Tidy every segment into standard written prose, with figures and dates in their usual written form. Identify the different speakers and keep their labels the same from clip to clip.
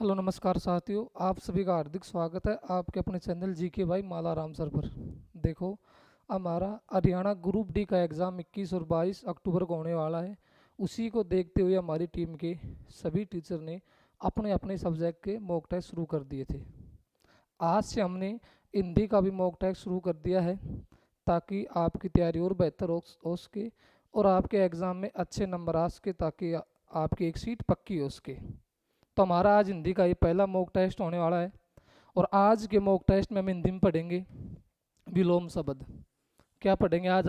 Speaker 1: Hello नमस्कार साथियों, आप सभी का हार्दिक स्वागत है आपके अपने चैनल जी के भाई माला राम सर पर। देखो, हमारा हरियाणा ग्रुप डी का एग्ज़ाम 21 और 22 अक्टूबर को होने वाला है। उसी को देखते हुए हमारी टीम के सभी टीचर ने अपने अपने सब्जेक्ट के मॉक टेस्ट शुरू कर दिए थे। आज से हमने हिंदी का भी मॉक टेस्ट शुरू कर दिया है ताकि आपकी तैयारी और बेहतर हो सके और आपके एग्ज़ाम में अच्छे नंबर आ सके, ताकि आपकी एक सीट पक्की हो सके। तो हमारा आज हिंदी का ये पहला मॉक टेस्ट होने वाला है और आज के मॉक टेस्ट में हम हिंदी में पढ़ेंगे विलोम शब्द। क्या पढ़ेंगे आज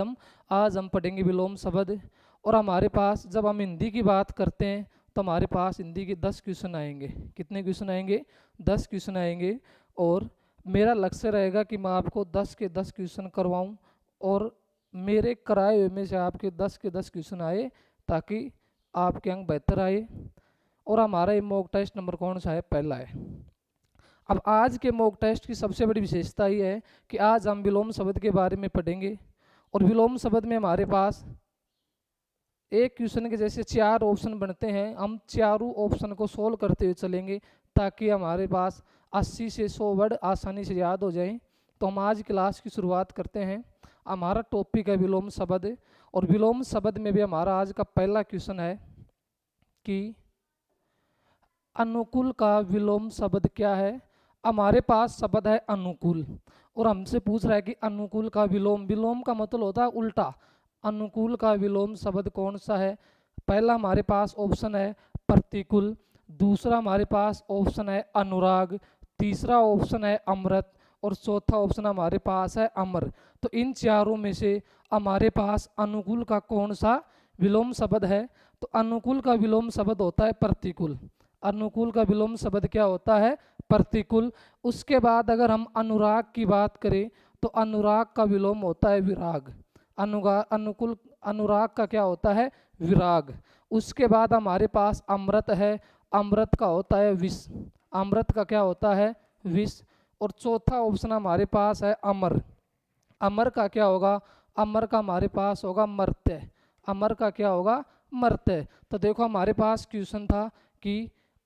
Speaker 1: हम पढ़ेंगे विलोम शब्द। और हमारे पास जब हम हिंदी की बात करते हैं तो हमारे पास हिंदी के 10 क्वेश्चन आएंगे। कितने क्वेश्चन आएंगे? 10 क्वेश्चन आएंगे। और मेरा लक्ष्य रहेगा कि मैं आपको 10 के 10 क्वेश्चन करवाऊं और मेरे कराए हुए में से आपके 10 के 10 क्वेश्चन आए ताकि आपके अंक बेहतर आए। और हमारा ये मॉक टेस्ट नंबर कौन सा है? पहला है। अब आज के मॉक टेस्ट की सबसे बड़ी विशेषता ये है कि आज हम विलोम शब्द के बारे में पढ़ेंगे और विलोम शब्द में हमारे पास एक क्वेश्चन के जैसे 4 ऑप्शन बनते हैं। हम चारों ऑप्शन को सोल्व करते हुए चलेंगे ताकि हमारे पास 80 से 100 वर्ड आसानी से याद हो जाएं। तो हम आज क्लास की शुरुआत करते हैं। हमारा टॉपिक है विलोम शब्द और विलोम शब्द में भी हमारा आज का पहला क्वेश्चन है कि अनुकूल का विलोम शब्द क्या है। हमारे पास शब्द है अनुकूल और हमसे पूछ रहा है कि अनुकूल का विलोम, विलोम का मतलब होता है उल्टा। अनुकूल का विलोम शब्द कौन सा है? पहला हमारे पास ऑप्शन है प्रतिकूल, दूसरा हमारे पास ऑप्शन है अनुराग, तीसरा ऑप्शन है अमृत और चौथा ऑप्शन हमारे पास है अमर। तो इन चारों में से हमारे पास अनुकूल का कौन सा विलोम शब्द है? तो अनुकूल का विलोम शब्द होता है प्रतिकूल। अनुकूल का विलोम शब्द क्या होता है? प्रतिकूल। उसके बाद अगर हम अनुराग की बात करें तो अनुराग का विलोम होता है विराग। अनुकूल अनुराग का क्या होता है? विराग। उसके बाद हमारे पास अमृत है, अमृत का होता है विष। अमृत का क्या होता है? विष। और चौथा ऑप्शन हमारे पास है अमर। अमर का क्या होगा? अमर का हमारे पास होगा मर्त्य। अमर का क्या होगा? मर्त्य। तो देखो हमारे पास क्वेश्चन था कि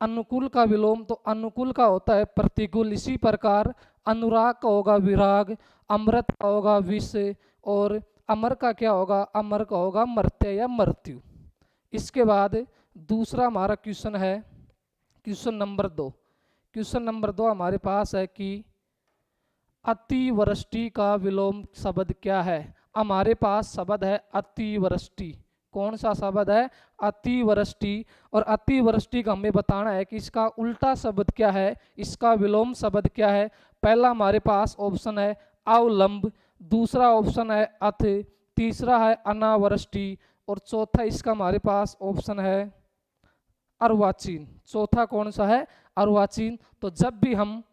Speaker 1: अनुकूल का विलोम, तो अनुकूल का होता है प्रतिकूल। इसी प्रकार अनुराग का होगा विराग, अमृत का होगा विष और अमर का क्या होगा? अमर का होगा मर्त्य या मृत्यु। इसके बाद दूसरा हमारा क्वेश्चन है क्वेश्चन नंबर 2। क्वेश्चन नंबर 2 हमारे पास है कि अतिवृष्टि का विलोम शब्द क्या है। हमारे पास शब्द है अतिवृष्टि। कौन सा शब्द है? अतिवृष्टि। और अतिवृष्टि का हमें बताना है कि इसका उल्टा शब्द क्या है, इसका विलोम शब्द क्या है। पहला हमारे पास ऑप्शन है अवलंब, दूसरा ऑप्शन है अथ, तीसरा है अनावृष्टि और चौथा इसका हमारे पास ऑप्शन है अर्वाचीन। चौथा कौन सा है? अर्वाचीन। तो जब भी हम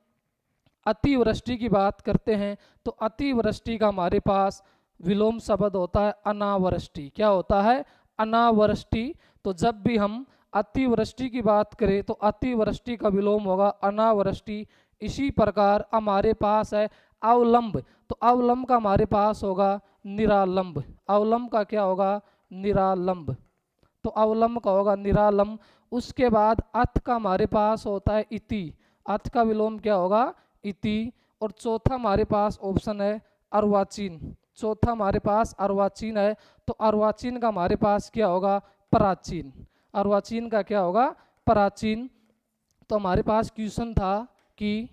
Speaker 1: अतिवृष्टि की बात करते हैं तो अतिवृष्टि का हमारे पास विलोम शब्द होता है अनावृष्टि। क्या होता है? अनावृष्टि। तो जब भी हम अतिवृष्टि की बात करें तो अतिवृष्टि का विलोम होगा अनावृष्टि। इसी प्रकार हमारे पास है अवलंब, तो अवलंब का हमारे पास होगा निरालंब। अवलंब का क्या होगा? निरालंब। तो अवलंब का होगा निरालंब। उसके बाद अथ का हमारे पास होता है इति। अथ का विलोम क्या होगा? इति। और चौथा हमारे पास ऑप्शन है अर्वाचीन। चौथा हमारे पास अर्वाचीन है। तो अर्वाचीन का हमारे पास क्या होगा? प्राचीन। अर्वाचीन का क्या होगा? प्राचीन। तो हमारे पास क्वेश्चन था कि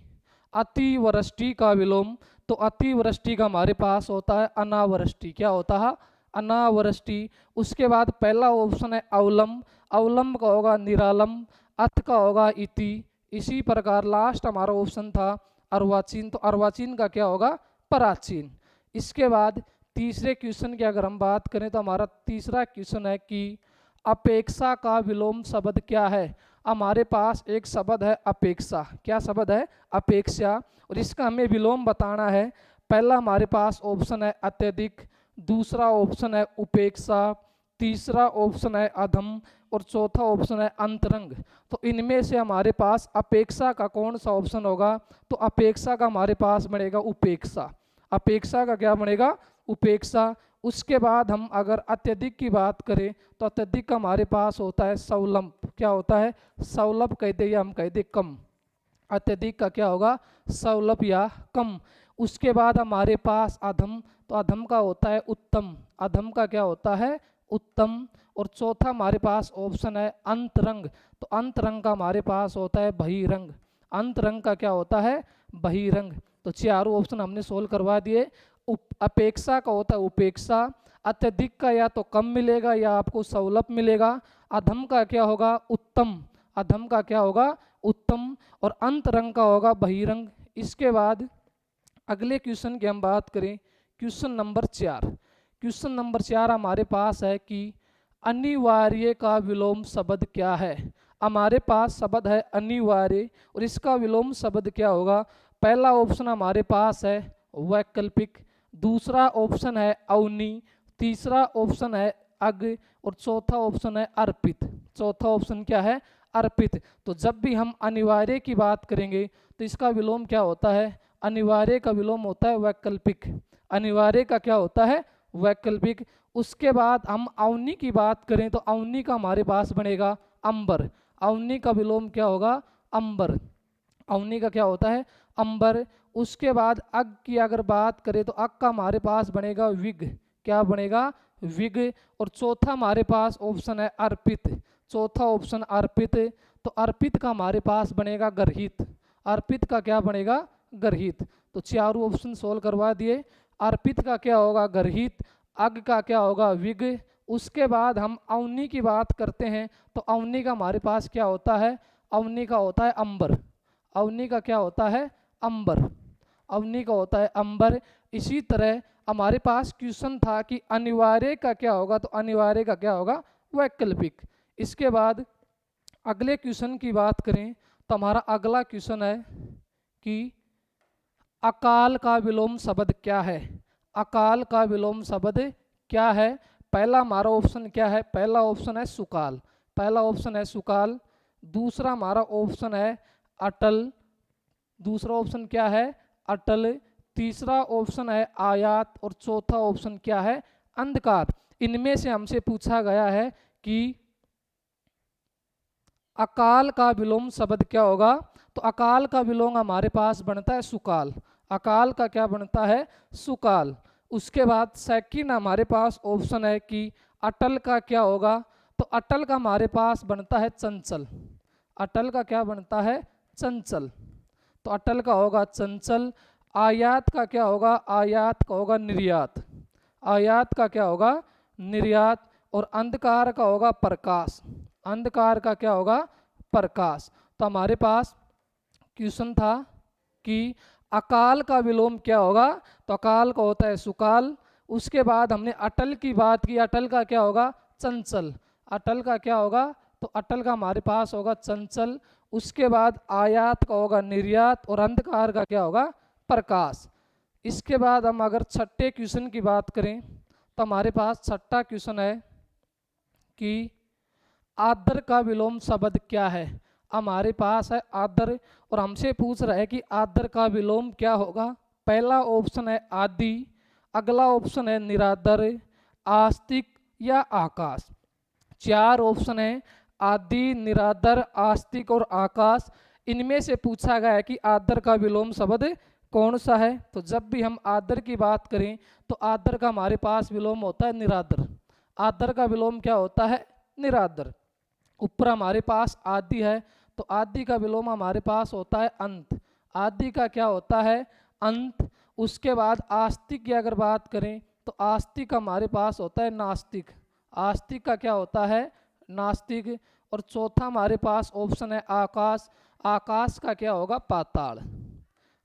Speaker 1: अतिवृष्टि का विलोम, तो अतिवृष्टि का हमारे पास होता है अनावृष्टि। क्या होता है? अनावृष्टि। उसके बाद पहला ऑप्शन है अवलंब, अवलंब का होगा निरालंब, अथ का होगा इति। इसी प्रकार लास्ट हमारा ऑप्शन था अर्वाचीन, तो अर्वाचीन का क्या होगा? प्राचीन। इसके बाद तीसरे क्वेश्चन की अगर हम बात करें तो हमारा तीसरा क्वेश्चन है कि अपेक्षा का विलोम शब्द क्या है। हमारे पास एक शब्द है अपेक्षा। क्या शब्द है? अपेक्षा। और इसका हमें विलोम बताना है। पहला हमारे पास ऑप्शन है अत्यधिक, दूसरा ऑप्शन है उपेक्षा, तीसरा ऑप्शन है अधम और चौथा ऑप्शन है अंतरंग। तो इनमें से हमारे पास अपेक्षा का कौन सा ऑप्शन होगा? तो अपेक्षा का हमारे पास बनेगा उपेक्षा। अपेक्षा का क्या बनेगा? उपेक्षा। उसके बाद हम अगर अत्यधिक की बात करें तो अत्यधिक का हमारे पास होता है सौलभ। क्या होता है? सौलभ कहते या हम कहते कम। अत्यधिक का क्या होगा, सवलभ या कम। उसके बाद हमारे पास अधम, तो अधम का होता है उत्तम, अधम का क्या होता है, उत्तम। और चौथा हमारे पास ऑप्शन है अंतरंग, तो अंतरंग का हमारे पास होता है बहिरंग, अंतरंग का क्या होता है, बहिरंग। तो चारों ऑप्शन हमने सोल्व करवा दिए। अपेक्षा का होता है उपेक्षा, अत्यधिक का या तो कम मिलेगा या आपको सवलभ मिलेगा। अधम का क्या होगा, उत्तम, अधम का क्या होगा, उत्तम। और अंतरंग का होगा बहिरंग। इसके बाद अगले क्वेश्चन की हम बात करें, क्वेश्चन नंबर 4। क्वेश्चन नंबर 4 हमारे पास है कि अनिवार्य का विलोम शब्द क्या है। हमारे पास शब्द है अनिवार्य और इसका विलोम शब्द क्या होगा। पहला ऑप्शन हमारे पास है वैकल्पिक, दूसरा ऑप्शन है अवनी, तीसरा ऑप्शन है अग और चौथा ऑप्शन है अर्पित। चौथा ऑप्शन क्या है, अर्पित। तो जब भी हम अनिवार्य की बात करेंगे तो इसका विलोम क्या होता है, अनिवार्य का विलोम होता है वैकल्पिक, अनिवार्य का क्या होता है, वैकल्पिक। उसके बाद हम अवनी की बात करें तो अवनी का हमारे पास बनेगा अंबर, अवनी का विलोम क्या होगा, अंबर, अवनी का क्या होता है, अंबर। उसके बाद अग की अगर बात करें तो अग का हमारे पास बनेगा विग, क्या बनेगा, विग। और चौथा हमारे पास ऑप्शन है अर्पित, चौथा ऑप्शन अर्पित। तो अर्पित का हमारे पास बनेगा गर्हित, अर्पित का क्या बनेगा, गर्हित। तो चारों ऑप्शन सोल्व करवा दिए। अर्पित का क्या होगा, गर्हित, अग का क्या होगा, विग। उसके बाद हम अवनी की बात करते हैं तो अवनी का हमारे पास क्या होता है, अवनी का होता है अंबर, अवनी का क्या होता है, अंबर, अवनी का होता है अंबर। इसी तरह हमारे पास क्वेश्चन था कि अनिवार्य का क्या होगा, तो अनिवार्य का क्या होगा, वैकल्पिक। इसके बाद अगले क्वेश्चन की बात करें तो हमारा अगला क्वेश्चन है कि अकाल का विलोम शब्द क्या है, अकाल का विलोम शब्द क्या है। पहला हमारा ऑप्शन क्या है, पहला ऑप्शन है सुकाल, पहला ऑप्शन है सुकाल। दूसरा हमारा ऑप्शन है अटल, दूसरा ऑप्शन क्या है, अटल। तीसरा ऑप्शन है आयात और चौथा ऑप्शन क्या है, अंधकार। इनमें से हमसे पूछा गया है कि अकाल का विलोम शब्द क्या होगा। तो अकाल का विलोम हमारे पास बनता है सुकाल, अकाल का क्या बनता है, सुकाल। उसके बाद सेकंड हमारे पास ऑप्शन है कि अटल का क्या होगा। तो अटल का हमारे पास बनता है चंचल, अटल का क्या बनता है, चंचल। तो अटल का होगा चंचल। आयात का क्या होगा, आयात का होगा निर्यात, आयात का क्या होगा, निर्यात। और अंधकार का होगा प्रकाश, अंधकार का क्या होगा, प्रकाश। तो हमारे पास क्वेश्चन था कि अकाल का विलोम क्या होगा, तो अकाल का होता है सुकाल। उसके बाद हमने अटल की बात की, अटल का क्या होगा, चंचल, अटल का क्या होगा, तो अटल का हमारे पास होगा चंचल। उसके बाद आयात का होगा निर्यात और अंधकार का क्या होगा, प्रकाश। इसके बाद हम अगर छठे क्वेश्चन की बात करें तो हमारे पास छठा क्वेश्चन है कि आदर का विलोम शब्द क्या है। हमारे पास है आदर और हमसे पूछ रहा है कि आदर का विलोम क्या होगा। पहला ऑप्शन है आदि, अगला ऑप्शन है निरादर, आस्तिक या आकाश। चार ऑप्शन है आदि, निरादर, आस्तिक और आकाश। इनमें से पूछा गया है कि आदर का विलोम शब्द कौन सा है। तो जब भी हम आदर की बात करें तो आदर का हमारे पास विलोम होता है निरादर, आदर का विलोम क्या होता है, निरादर। ऊपर हमारे पास आदि है तो आदि का विलोम हमारे पास होता है अंत, आदि का क्या होता है, अंत। उसके बाद आस्तिक की अगर बात करें तो आस्तिक हमारे पास होता है नास्तिक, आस्तिक का क्या होता है, नास्तिक। और चौथा हमारे पास ऑप्शन है आकाश, आकाश का क्या होगा, पाताल,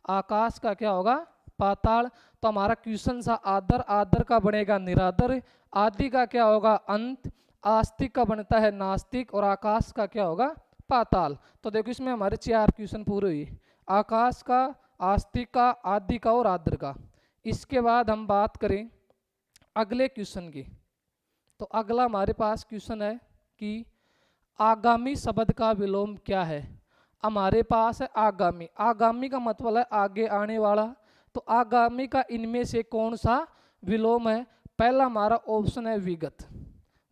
Speaker 1: आकाश का क्या होगा, पाताल। तो हमारा क्वेश्चन सा आदर, आदर का बनेगा निरादर, आदि का क्या होगा अंत, आस्तिक का बनता है नास्तिक और आकाश का क्या होगा, पाताल। तो देखो इसमें हमारे 4 क्वेश्चन पूरे हुए, आकाश का, आस्तिक का, आदि का और आदर का। इसके बाद हम बात करें अगले क्वेश्चन की। तो अगला हमारे पास क्वेश्चन है कि आगामी शब्द का विलोम क्या है। हमारे पास है आगामी, आगामी का मतलब है आगे आने वाला। तो आगामी का इनमें से कौन सा विलोम है। पहला हमारा ऑप्शन है विगत,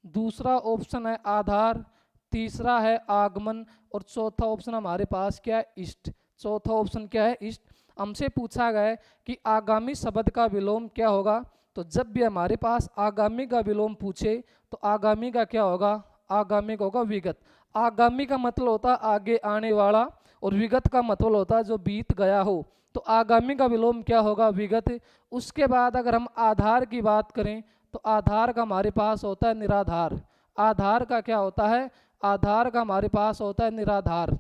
Speaker 1: दूसरा ऑप्शन है आधार, तीसरा है आगमन और चौथा ऑप्शन हमारे पास क्या है, इष्ट। चौथा ऑप्शन क्या है, ईस्ट। हमसे पूछा गया है कि आगामी शब्द का विलोम क्या होगा, तो जब भी हमारे पास आगामी का विलोम पूछे तो आगामी का क्या होगा, आगामी का होगा विगत। आगामी का मतलब होता है आगे आने वाला, और विगत का मतलब होता है जो बीत गया हो। तो आगामी का विलोम क्या होगा, विगत। उसके बाद अगर हम आधार की बात करें तो आधार का हमारे पास होता है निराधार। आधार का क्या होता है, आधार का हमारे पास होता है निराधार।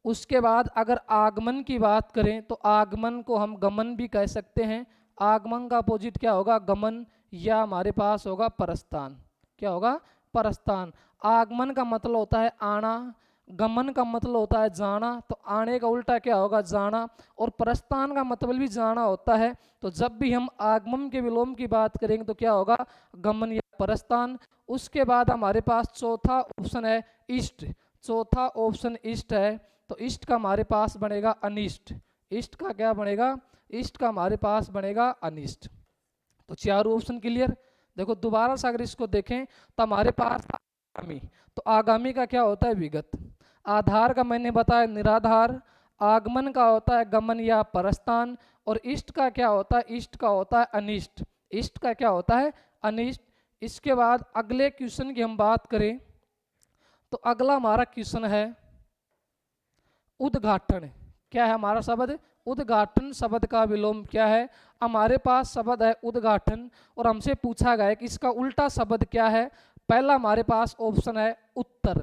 Speaker 1: उसके बाद अगर आगमन की बात करें तो आगमन को हम गमन भी कह सकते हैं। आगमन का अपोजिट क्या होगा, गमन, या हमारे पास होगा प्रस्थान। क्या होगा, प्रस्थान। आगमन का मतलब होता है आना, गमन का मतलब होता है जाना, तो आने का उल्टा क्या होगा, जाना। और प्रस्थान का मतलब भी जाना होता है। तो जब भी हम आगमन के विलोम की बात करेंगे तो क्या होगा, गमन या प्रस्थान। उसके बाद हमारे पास चौथा ऑप्शन है ईस्ट। चौथा ऑप्शन ईस्ट है, तो ईस्ट का हमारे पास बनेगा अनिष्ट। ईस्ट का क्या बनेगा, ईस्ट का हमारे पास बनेगा अनिष्ट। तो चारों ऑप्शन क्लियर। देखो दोबारा से अगर इसको देखें तो हमारे पास आगामी, तो आगामी का क्या होता है, विगत। आधार का मैंने बताया निराधार। आगमन का होता है गमन या प्रस्थान। और इष्ट का क्या होता है, इष्ट का होता है अनिष्ट। इष्ट का क्या होता है, अनिष्ट। इसके बाद अगले क्वेश्चन की हम बात करें तो अगला हमारा क्वेश्चन है उद्घाटन। क्या है हमारा शब्द, उद्घाटन शब्द का विलोम क्या है। हमारे पास शब्द है उद्घाटन, और हमसे पूछा गया है कि इसका उल्टा शब्द क्या है। पहला हमारे पास ऑप्शन है उत्तर।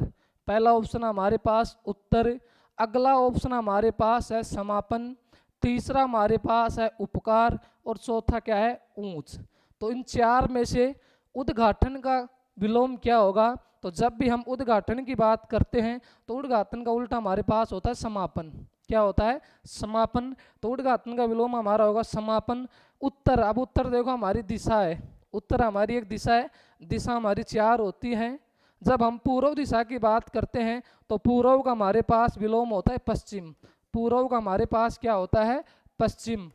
Speaker 1: पहला ऑप्शन हमारे पास उत्तर। अगला ऑप्शन हमारे पास है समापन। तीसरा हमारे पास है उपकार, और चौथा क्या है, ऊंच। तो इन चार में से उद्घाटन का विलोम क्या होगा, तो जब भी हम उद्घाटन की बात करते हैं तो उद्घाटन का उल्टा हमारे पास होता है समापन। क्या होता है, समापन। तो उद्घाटन का विलोम हमारा होगा समापन। उत्तर, अब उत्तर देखो हमारी दिशा है, उत्तर हमारी एक दिशा है। दिशा हमारी चार होती हैं। जब हम पूर्व दिशा की बात करते हैं तो पूर्व का हमारे पास विलोम होता है पश्चिम। पूर्व का हमारे पास क्या होता है, पश्चिम।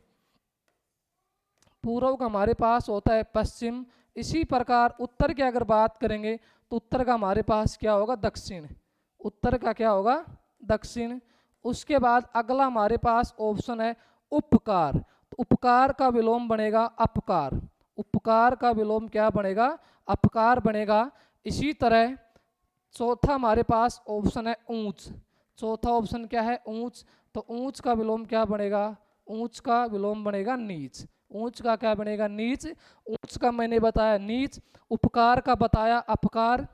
Speaker 1: पूर्व का हमारे पास होता है पश्चिम। इसी प्रकार उत्तर की अगर बात करेंगे तो उत्तर का हमारे पास क्या होगा, दक्षिण। उत्तर का क्या होगा, दक्षिण। उसके बाद अगला हमारे पास ऑप्शन है उपकार। तो उपकार का विलोम बनेगा अपकार। उपकार का विलोम क्या बनेगा, अपकार बनेगा। इसी तरह चौथा हमारे पास ऑप्शन है ऊंच। चौथा ऑप्शन क्या है, ऊंच। तो ऊंच का विलोम क्या बनेगा, ऊंच का विलोम बनेगा नीच। ऊंच का क्या बनेगा, नीच। ऊंच का मैंने बताया नीच, उपकार का बताया अपकार।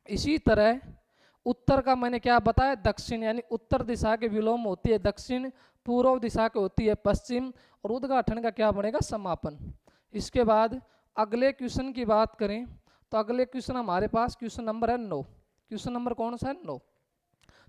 Speaker 1: इसी तरह उत्तर का मैंने क्या बताया, दक्षिण। यानी उत्तर दिशा के विलोम होती है दक्षिण, पूर्व दिशा की होती है पश्चिम, और उद्घाटन का क्या बनेगा, समापन। इसके बाद अगले क्वेश्चन की बात करें तो अगले क्वेश्चन हमारे पास क्वेश्चन नंबर है 9। क्वेश्चन नंबर कौन सा है, 9।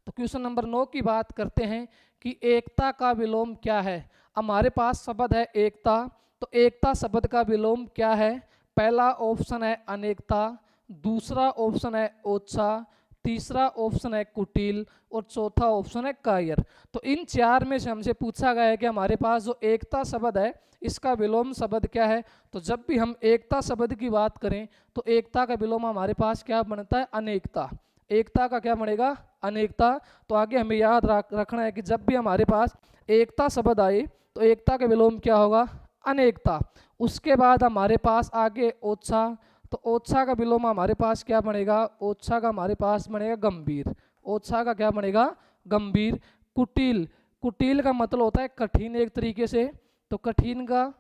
Speaker 1: तो क्वेश्चन नंबर 9 की बात करते हैं कि एकता का विलोम क्या है। हमारे पास शब्द है एकता, तो एकता शब्द का विलोम क्या है। पहला ऑप्शन है अनेकता, दूसरा ऑप्शन है ओछा, तीसरा ऑप्शन है कुटिल, और चौथा ऑप्शन है कायर। तो इन चार में से हमसे पूछा गया है कि हमारे पास जो एकता शब्द है इसका विलोम शब्द क्या है। तो जब भी हम एकता शब्द की बात करें तो एकता का विलोम हमारे पास क्या बनता है, अनेकता। एकता का क्या बनेगा, अनेकता। तो आगे हमें याद रखना है कि जब भी हमारे पास एकता शब्द आए तो एकता का विलोम क्या होगा, अनेकता। उसके बाद हमारे पास आगे ओछा, तो ओछा का विलोम हमारे पास क्या बनेगा, ओछा का हमारे पास बनेगा गंभीर। ओछा का क्या बनेगा, गंभीर। कुटिल, कुटिल का मतलब होता है कठिन एक तरीके से, तो कठिन का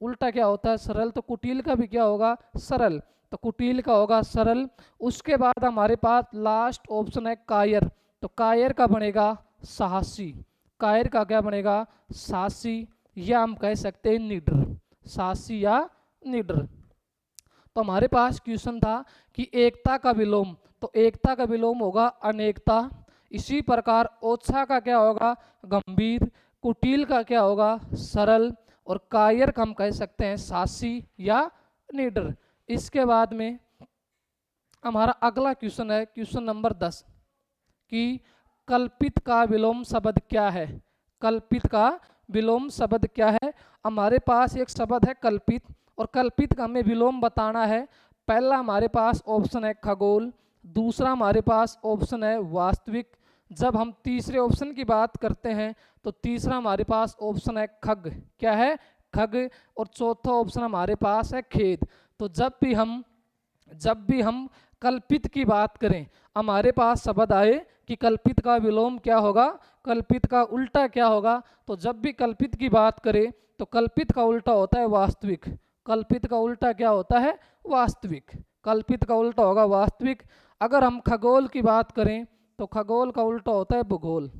Speaker 1: उल्टा क्या होता है, सरल। तो कुटिल का भी क्या होगा, सरल। तो कुटिल का होगा सरल। उसके बाद हमारे पास लास्ट ऑप्शन है कायर, तो कायर का बनेगा साहसी। कायर का क्या बनेगा, साहसी, या हम कह सकते हैं निडर। साहसी या निडर। तो हमारे पास क्वेश्चन था कि एकता का विलोम, तो एकता का विलोम होगा अनेकता। इसी प्रकार ओछा का क्या होगा, गंभीर। कुटिल का क्या होगा, सरल। और कायर का हम कह सकते हैं साहसी या निडर। इसके बाद में हमारा अगला क्वेश्चन है क्वेश्चन नंबर 10 कि कल्पित का विलोम शब्द क्या है। कल्पित का विलोम शब्द क्या है। हमारे पास एक शब्द है कल्पित, और कल्पित का हमें विलोम बताना है। पहला हमारे पास ऑप्शन है खगोल, दूसरा हमारे पास ऑप्शन है वास्तविक, जब हम तीसरे ऑप्शन की बात करते हैं तो तीसरा हमारे पास ऑप्शन है खग। क्या है? खग। और चौथा ऑप्शन हमारे पास है खेद। तो जब भी हम कल्पित की बात करें, हमारे पास शब्द आए कि कल्पित का विलोम क्या होगा, कल्पित का उल्टा क्या होगा, तो जब भी कल्पित की बात करें तो कल्पित का उल्टा होता है वास्तविक। कल्पित का उल्टा क्या होता है? वास्तविक। कल्पित का उल्टा होगा वास्तविक। अगर हम खगोल की बात करें तो खगोल का उल्टा होता है भूगोल।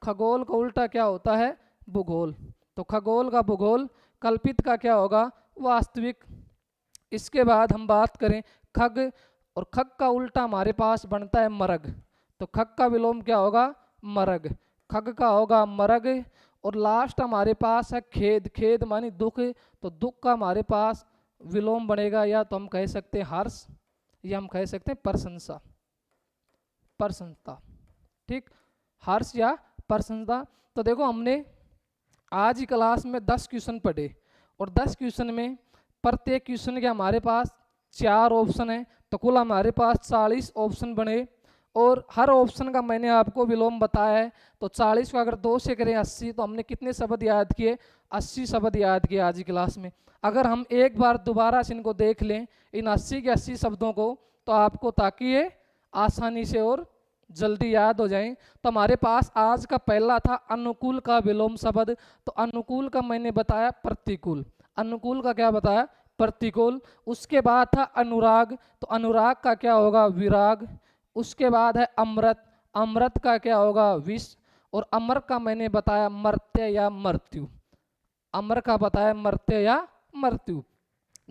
Speaker 1: खगोल का उल्टा क्या होता है? भूगोल। तो खगोल का भूगोल। कल्पित का क्या होगा? वास्तविक। इसके बाद हम बात करें खग, और खग का उल्टा हमारे पास बनता है मरग। तो खग का विलोम क्या होगा? मरग। खग का होगा मरग। और लास्ट हमारे पास है खेद। खेद मानी दुख। तो दुख का हमारे पास विलोम बनेगा, या तो हम कह सकते हैं हर्ष, या हम कह सकते हैं प्रशंसा। प्रशंसा, ठीक। हर्ष या प्रशंसा। तो देखो हमने आज ही क्लास में 10 क्वेश्चन पढ़े, और 10 क्वेश्चन में प्रत्येक क्वेश्चन के हमारे पास 4 ऑप्शन है, तो कुल हमारे पास 40 ऑप्शन बने। और हर ऑप्शन का मैंने आपको विलोम बताया है। तो 40 को अगर 2 से करें 80, तो हमने कितने शब्द याद किए? 80 शब्द याद किए आज की क्लास में। अगर हम एक बार दोबारा से इनको देख लें, इन 80 के 80 शब्दों को, तो आपको ताकि ये आसानी से और जल्दी याद हो जाएं। तो हमारे पास आज का पहला था अनुकूल का विलोम शब्द। तो अनुकूल का मैंने बताया प्रतिकूल। अनुकूल का क्या बताया? प्रतिकूल। उसके बाद था अनुराग। तो अनुराग का क्या होगा? विराग। उसके बाद है अमृत। अमृत का क्या होगा? विष। और अमर का मैंने बताया मर्त्य या मृत्यु। अमर का बताया मर्त्य या मृत्यु।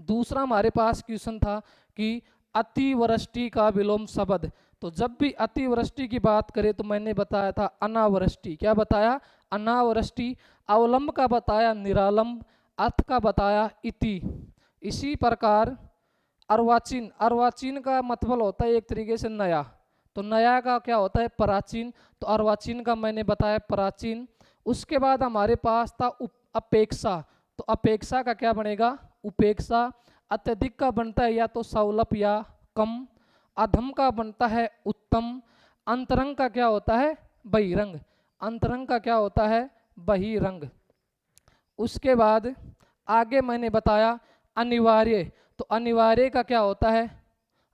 Speaker 1: दूसरा हमारे पास क्वेश्चन था कि अतिवृष्टि का विलोम शब्द। तो जब भी अतिवृष्टि की बात करें तो मैंने बताया था अनावृष्टि। क्या बताया? अनावृष्टि। अवलंब का बताया निरालंब। अर्थ का बताया इति। इसी प्रकार अर्वाचीन। अर्वाचीन का मतलब होता है एक तरीके से नया। तो नया का क्या होता है? प्राचीन। तो अर्वाचीन का मैंने बताया प्राचीन। उसके बाद हमारे पास था अपेक्षा। तो अपेक्षा का क्या बनेगा? उपेक्षा। अत्यधिक का बनता है या तो सौलभ या कम। अधम का बनता है उत्तम। अंतरंग का क्या होता है? बहिरंग। अंतरंग का क्या होता है? बहिरंग। उसके बाद आगे मैंने बताया अनिवार्य। तो अनिवार्य का क्या होता है?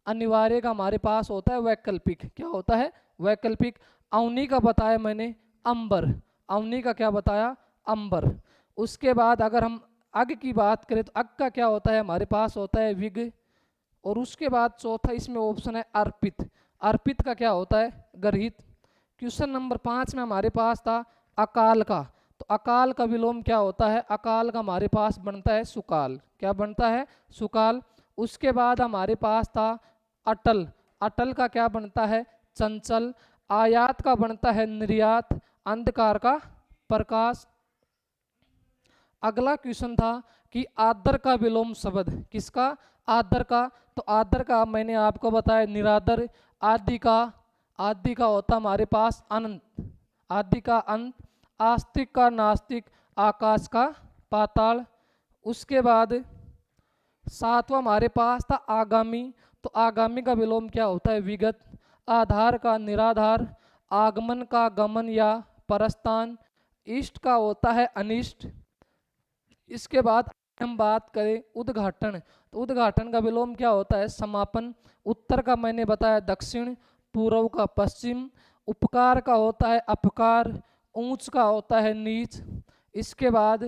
Speaker 1: अनिवार्य का हमारे पास होता है वैकल्पिक। क्या होता है? वैकल्पिक। अवनी का बताया मैंने अंबर। अवनी का क्या बताया? अंबर। उसके बाद अगर हम अग की बात करें तो अग का क्या होता है? हमारे पास होता है विग। और उसके बाद चौथा इसमें ऑप्शन है अर्पित। अर्पित का क्या होता है? गर्हित। क्वेश्चन नंबर 5 में हमारे पास था अकाल का। तो अकाल का विलोम क्या होता है? अकाल का हमारे पास बनता है सुकाल। क्या बनता है? सुकाल। उसके बाद हमारे पास था अटल। अटल का क्या बनता है? चंचल। आयात का बनता है निर्यात। अंधकार का प्रकाश। अगला क्वेश्चन था कि आदर का विलोम शब्द। किसका? आदर का। तो आदर का मैंने आपको बताया निरादर। आदि का होता हमारे पास अनंत। आदि का अंत। आस्तिक का नास्तिक। आकाश का पाताल। उसके बाद 7वां हमारे पास था आगामी। तो आगामी का विलोम क्या होता है? विगत। आधार का निराधार। आगमन का गमन या परस्थान। इष्ट का होता है अनिष्ट। इसके बाद हम बात करें उद्घाटन। तो उद्घाटन का विलोम क्या होता है? समापन। उत्तर का मैंने बताया दक्षिण। पूर्व का पश्चिम। उपकार का होता है अपकार। ऊंच का होता है नीच। इसके बाद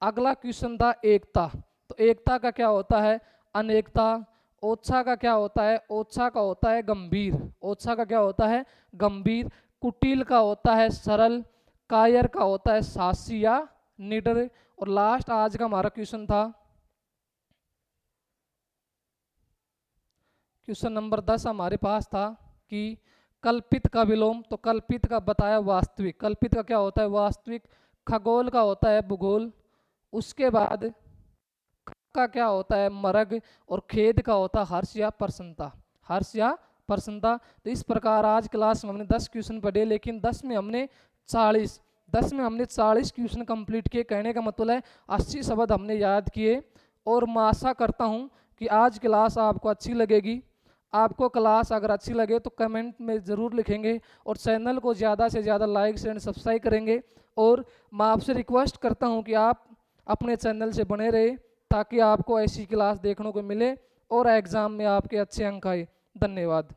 Speaker 1: अगला क्वेश्चन था एकता। तो एकता का क्या होता है? अनेकता। ओछा का क्या होता है? ओछा का होता है गंभीर। ओछा का क्या होता है? गंभीर। कुटिल का होता है सरल। कायर का होता है साहसी या निडर। और लास्ट आज का हमारा क्वेश्चन था क्वेश्चन नंबर 10 हमारे पास था कि कल्पित का विलोम। तो कल्पित का बताया वास्तविक। कल्पित का क्या होता है? वास्तविक। खगोल का होता है भूगोल। उसके बाद का क्या होता है? मरग। और खेद का होता है हर्ष या प्रसन्नता। हर्ष या प्रसन्नता। तो इस प्रकार आज क्लास में हमने 10 क्वेश्चन पढ़े, लेकिन 10 में हमने 40 क्वेश्चन कंप्लीट किए। कहने का मतलब है 80 शब्द हमने याद किए। और मैं आशा करता हूँ कि आज क्लास आपको अच्छी लगेगी। आपको क्लास अगर अच्छी लगे तो कमेंट में ज़रूर लिखेंगे और चैनल को ज़्यादा से ज़्यादा लाइक शेयर सब्सक्राइब करेंगे। और मैं आपसे रिक्वेस्ट करता हूं कि आप अपने चैनल से बने रहे ताकि आपको ऐसी क्लास देखने को मिले और एग्ज़ाम में आपके अच्छे अंक आए। धन्यवाद।